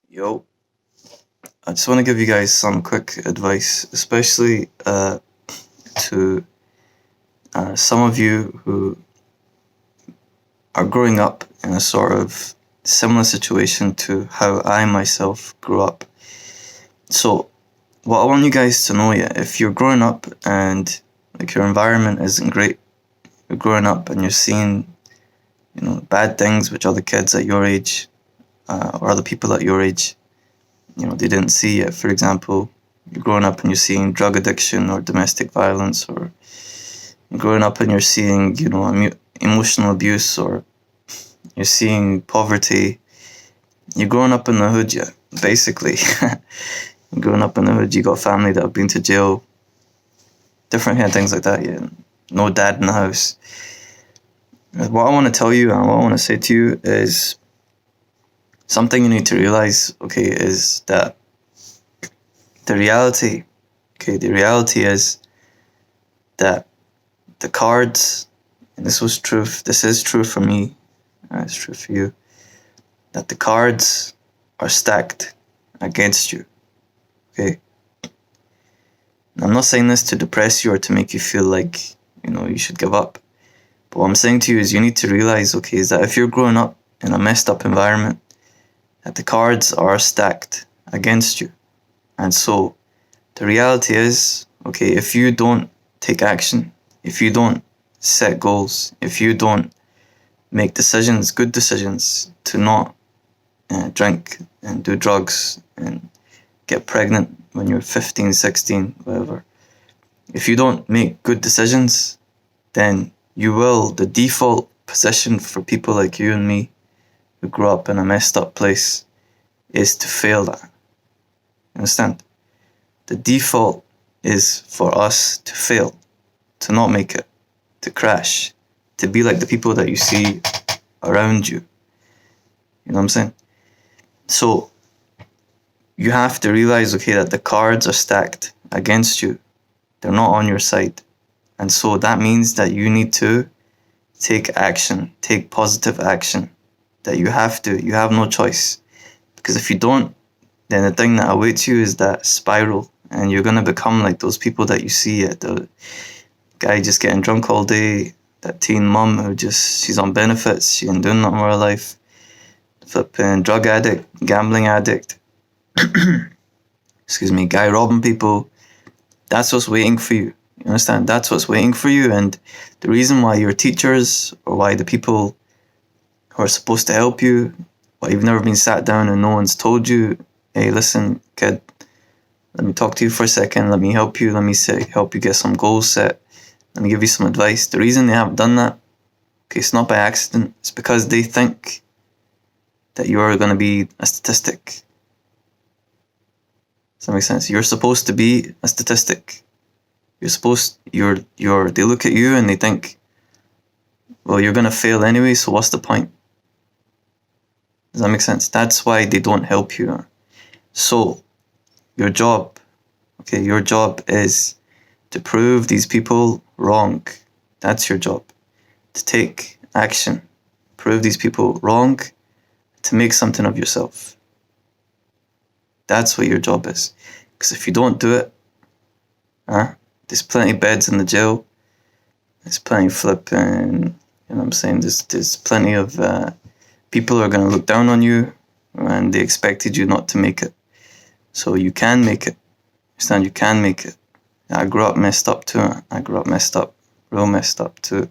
Yo, I just want to give you guys some quick advice, especially to some of you who are growing up in a sort of similar situation to how I myself grew up. So, what I want you guys to know, if you're growing up and like your environment isn't great, you're growing up and you're seeing, bad things which other kids at your age or other people at your age they didn't see it. For example, you're growing up and you're seeing drug addiction or domestic violence, or you're growing up and you're seeing, emotional abuse, or you're seeing poverty. You're growing up in the hood, basically. You're growing up in the hood, you got family that have been to jail, different kind of things like that, No dad in the house. What I want to tell you and what I want to say to you is something you need to realize, is that the reality is that the cards, and this is true for me, it's true for you, that the cards are stacked against you, okay? And I'm not saying this to depress you or to make you feel like, you should give up. But what I'm saying to you is you need to realize, is that if you're growing up in a messed up environment, that the cards are stacked against you. And so the reality is, if you don't take action, if you don't set goals, if you don't make decisions, good decisions, to not drink and do drugs and get pregnant when you're 15, 16, whatever. If you don't make good decisions, then the default position for people like you and me who grew up in a messed up place is to fail that. Understand? The default is for us to fail, to not make it, to crash, to be like the people that you see around you. You know what I'm saying? So you have to realize, that the cards are stacked against you. They're not on your side. And so that means that you need to take action, take positive action. That you have no choice. Because if you don't, then the thing that awaits you is that spiral. And you're going to become like those people that you see at the guy just getting drunk all day, that teen mum who she's on benefits, she ain't doing nothing with her life, flipping drug addict, gambling addict, guy robbing people. That's what's waiting for you. You understand? That's what's waiting for you. And the reason why your teachers, or why the people who are supposed to help you, why you've never been sat down and no one's told you, hey, listen, kid, let me talk to you for a second, let me help you, help you get some goals set, let me give you some advice. The reason they haven't done that, it's not by accident, it's because they think that you're going to be a statistic. Does that make sense? You're supposed to be a statistic. They look at you and they think, well, you're going to fail anyway, so what's the point? Does that make sense? That's why they don't help you. So, your job is to prove these people wrong. That's your job. To take action. Prove these people wrong. To make something of yourself. That's what your job is. Because if you don't do it, there's plenty of beds in the jail. There's plenty of flipping, there's plenty of people are going to look down on you and they expected you not to make it. So you can make it. Understand? You can make it. I grew up messed up too. I grew up messed up. Real messed up too.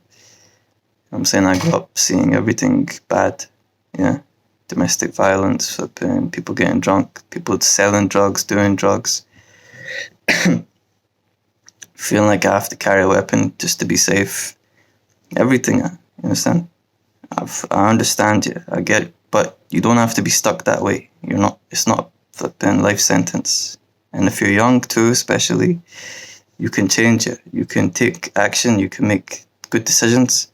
I grew up seeing everything bad. Yeah. Domestic violence, flipping, people getting drunk, people selling drugs, doing drugs. Feeling like I have to carry a weapon just to be safe. Everything, you understand? I understand you, I get it, but you don't have to be stuck that way. It's not a flipping life sentence. And if you're young too, especially, you can change it. You can take action, you can make good decisions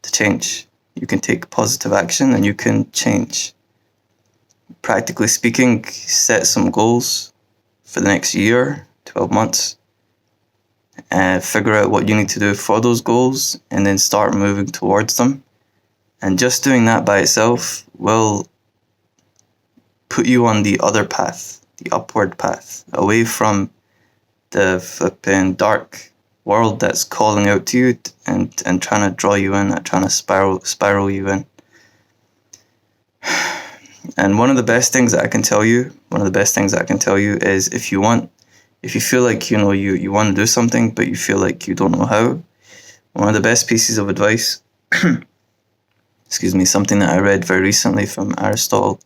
to change. You can take positive action and you can change. Practically speaking, set some goals for the next year, 12 months, and figure out what you need to do for those goals and then start moving towards them. And just doing that by itself will put you on the other path, the upward path, away from the flipping dark world that's calling out to you and trying to draw you in, trying to spiral you in. And one of the best things that I can tell you is if you feel like, you want to do something, but you feel like you don't know how, one of the best pieces of advice, something that I read very recently from Aristotle,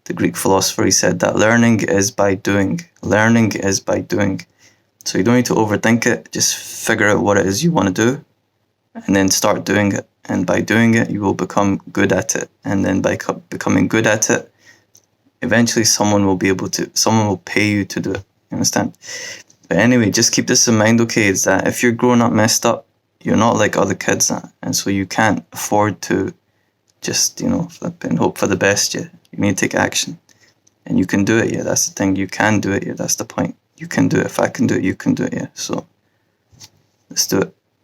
the Greek philosopher, he said that learning is by doing. Learning is by doing. So you don't need to overthink it. Just figure out what it is you want to do and then start doing it. And by doing it, you will become good at it. And then by becoming good at it, eventually someone will pay you to do it. You understand? But anyway, just keep this in mind, okay, is that if you're growing up messed up, you're not like other kids. And so you can't afford to just, flip and hope for the best. Yeah, you need to take action. And you can do it. Yeah, that's the thing. You can do it. Yeah, that's the point. You can do it. If I can do it, you can do it. Yeah, so let's do it.